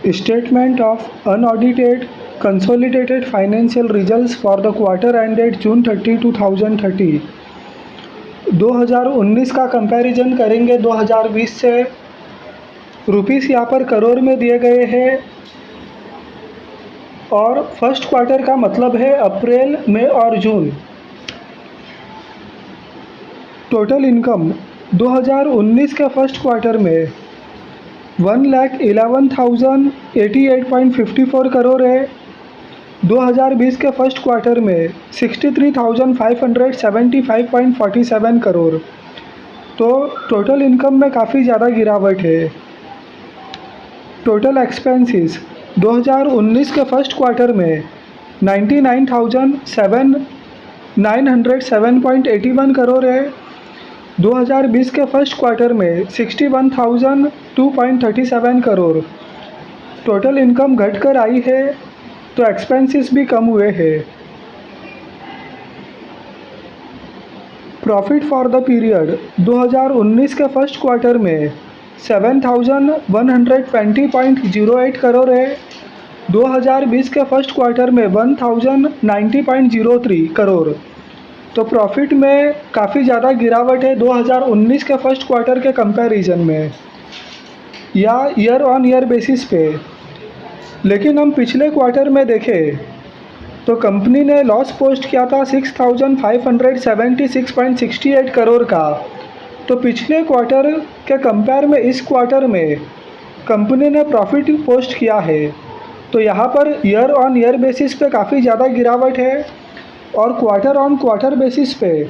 Statement of unaudited consolidated financial results for the quarter ended June 30, 2030। 2019 का comparison करेंगे 2020 से। Rupees यहाँ पर करोड़ में दिए गए हैं और फर्स्ट क्वार्टर का मतलब है अप्रैल, मई और जून। टोटल इनकम 2019 के फर्स्ट क्वार्टर में 1,11,088.54 करोड़ है। 2020 के फर्स्ट क्वार्टर में 63,575.47 करोड़। तो टोटल इनकम में काफ़ी ज़्यादा गिरावट है। टोटल एक्सपेंसेस 2019 के फर्स्ट क्वार्टर में 99,907.81 करोड़ है। 2020 के फर्स्ट क्वार्टर में 61,002.37 करोड़। टोटल इनकम घटकर आई है तो एक्सपेंसेस भी कम हुए हैं। प्रॉफिट फॉर द पीरियड 2019 के फर्स्ट क्वार्टर में 7,120.08 करोड़ है। 2020 के फर्स्ट क्वार्टर में 1,090.03 करोड़। तो प्रॉफिट में काफ़ी ज़्यादा गिरावट है 2019 के फर्स्ट क्वार्टर के कंपैरिजन में या ईयर ऑन ईयर बेसिस पे। लेकिन हम पिछले क्वार्टर में देखें तो कंपनी ने लॉस पोस्ट किया था 6,576.68 करोड़ का। तो पिछले क्वार्टर के कंपेयर में इस क्वार्टर में कंपनी ने प्रॉफिट पोस्ट किया है। तो यहाँ per year on year basis पे काफ़ी ज़्यादा गिरावट है और क्वार्टर ऑन क्वार्टर बेसिस पे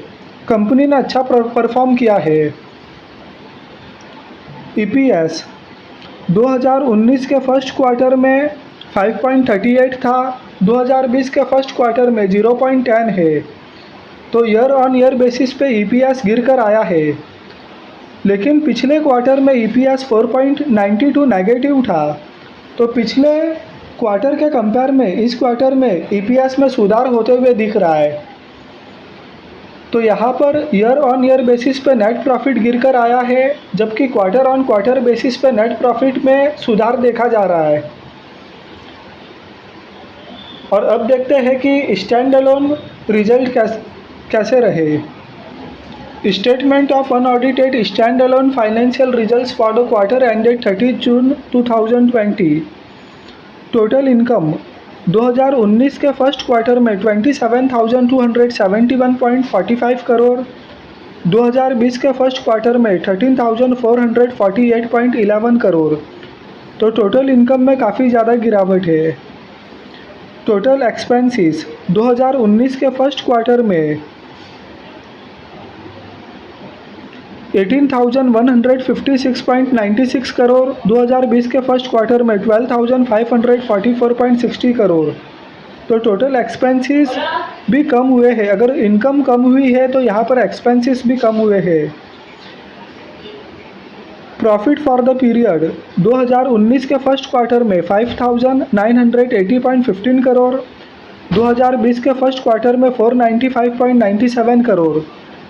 कंपनी ने अच्छा परफॉर्म किया है। ईपीएस 2019 के फर्स्ट क्वार्टर में 5.38 था। 2020 के फर्स्ट क्वार्टर में 0.10 है। तो ईयर ऑन ईयर बेसिस पे ईपीएस गिर कर आया है। लेकिन पिछले क्वार्टर में ईपीएस 4.92 नेगेटिव था। तो पिछले क्वार्टर के कंपेयर में इस क्वार्टर में ईपीएस में सुधार होते हुए दिख रहा है। तो यहाँ per year on year basis पे नेट प्रॉफिट गिरकर आया है, जबकि क्वार्टर ऑन क्वार्टर बेसिस पे नेट प्रॉफिट में सुधार देखा जा रहा है। और अब देखते हैं कि स्टैंड अलोन रिजल्ट कैसे रहे। Statement of unaudited stand alone financial results for the quarter ended 30 June 2020। Total income 2019 के फर्स्ट क्वार्टर में 27,271.45 करोड़। 2020 के फर्स्ट क्वार्टर में 13,448.11 करोड़। तो टोटल इनकम में काफ़ी ज़्यादा गिरावट है। टोटल एक्सपेंसेस 2019 के फर्स्ट क्वार्टर में 18,156.96 करोड़। 2020 के फर्स्ट क्वार्टर में 12,544.60 करोड़। तो टोटल एक्सपेंसेस भी कम हुए हैं। अगर इनकम कम हुई है तो यहाँ पर एक्सपेंसेस भी कम हुए हैं। प्रॉफिट फॉर द पीरियड 2019 के फर्स्ट क्वार्टर में 5,980.15 करोड़। 2020 के फर्स्ट क्वार्टर में 495.97 करोड़।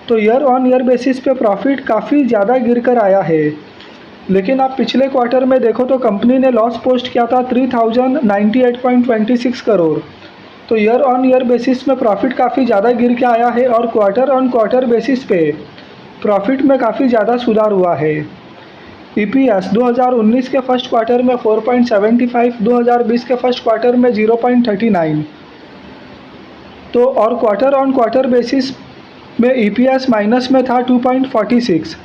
तो ईयर ऑन ईयर बेसिस पे प्रॉफिट काफ़ी ज़्यादा गिर कर आया है। लेकिन आप पिछले क्वार्टर में देखो तो कंपनी ने लॉस पोस्ट किया था 3,098.26 करोड़। तो ईयर ऑन ईयर बेसिस में प्रॉफिट काफ़ी ज़्यादा गिर के आया है और क्वार्टर ऑन क्वार्टर बेसिस पे प्रॉफिट में काफ़ी ज़्यादा सुधार हुआ है। ईपीएस 2019 के फर्स्ट क्वार्टर में 4.75, 2020 के फर्स्ट क्वार्टर में 0.39। तो और क्वार्टर ऑन क्वार्टर बेसिस में ईपीएस माइनस में था 2.46।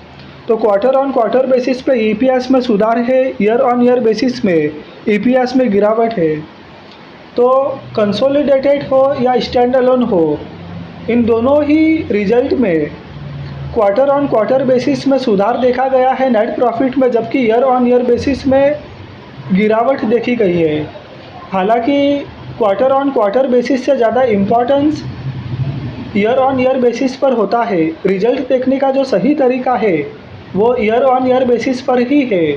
तो क्वार्टर ऑन क्वार्टर बेसिस पे ईपीएस में सुधार है, ईयर ऑन ईयर बेसिस में ईपीएस में गिरावट है। तो कंसोलिडेटेड हो या स्टैंड अलोन हो, इन दोनों ही रिजल्ट में क्वार्टर ऑन क्वार्टर बेसिस में सुधार देखा गया है नेट प्रॉफिट में, जबकि ईयर ऑन ईयर बेसिस में गिरावट देखी गई है। हालांकि क्वार्टर ऑन क्वार्टर बेसिस से ज़्यादा importance year on year basis पर होता है। रिजल्ट देखने का जो सही तरीका है वो ईयर ऑन ईयर बेसिस पर ही है।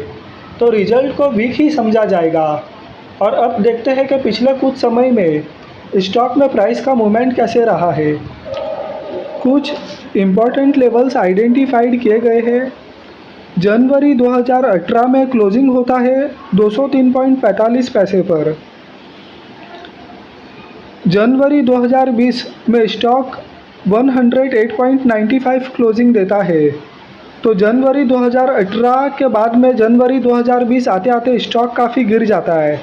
तो रिजल्ट को वीक ही समझा जाएगा। और अब देखते हैं कि पिछले कुछ समय में स्टॉक में प्राइस का मूवमेंट कैसे रहा है। कुछ इम्पॉर्टेंट लेवल्स आइडेंटिफाइड किए गए हैं जनवरी 2018 में क्लोजिंग होता है 203.45 पैसे पर। जनवरी 2020 में स्टॉक 108.95 क्लोजिंग देता है। तो जनवरी 2018 के बाद में जनवरी 2020 आते आते स्टॉक काफ़ी गिर जाता है।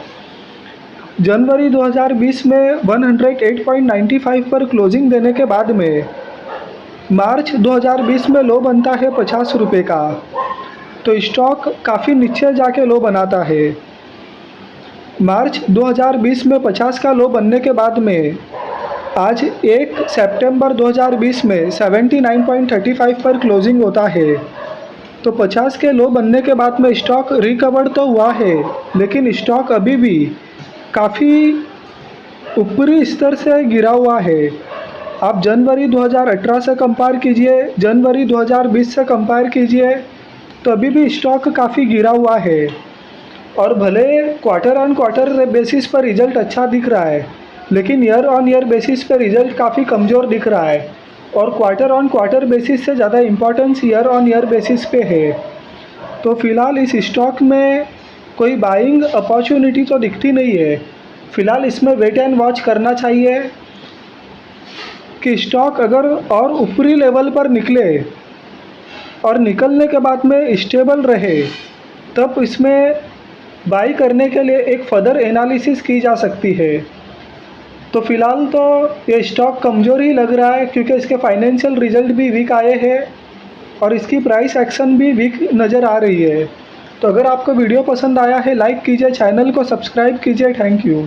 जनवरी 2020 में 108.95 पर क्लोजिंग देने के बाद में मार्च 2020 में लो बनता है 50 रुपये का। तो स्टॉक काफ़ी नीचे जाके लो बनाता है। मार्च 2020 में 50 का लो बनने के बाद में आज 1 सितंबर 2020 में 79.35 पर क्लोजिंग होता है। तो 50 के लो बनने के बाद में स्टॉक रिकवर तो हुआ है, लेकिन स्टॉक अभी भी काफ़ी ऊपरी स्तर से गिरा हुआ है। आप जनवरी 2018 से कंपेयर कीजिए, जनवरी 2020 से कंपेयर कीजिए, तो अभी भी स्टॉक काफ़ी गिरा हुआ है। और भले क्वार्टर ऑन क्वार्टर बेसिस पर रिज़ल्ट अच्छा दिख रहा है, लेकिन ईयर ऑन ईयर बेसिस पर रिज़ल्ट काफ़ी कमज़ोर दिख रहा है। और क्वार्टर ऑन क्वार्टर बेसिस से ज़्यादा importance year on year basis पे है। तो फ़िलहाल इस स्टॉक में कोई बाइंग अपॉर्चुनिटी तो दिखती नहीं है। फ़िलहाल इसमें वेट एंड वॉच करना चाहिए कि स्टॉक अगर और ऊपरी लेवल पर निकले और निकलने के बाद में स्टेबल रहे, तब इसमें बाई करने के लिए एक फर्दर एनालिसिस की जा सकती है। तो फ़िलहाल तो ये स्टॉक कमज़ोर ही लग रहा है, क्योंकि इसके फाइनेंशियल रिजल्ट भी वीक आए हैं और इसकी प्राइस एक्शन भी वीक नज़र आ रही है। तो अगर आपको वीडियो पसंद आया है, लाइक कीजिए, चैनल को सब्सक्राइब कीजिए। Thank you.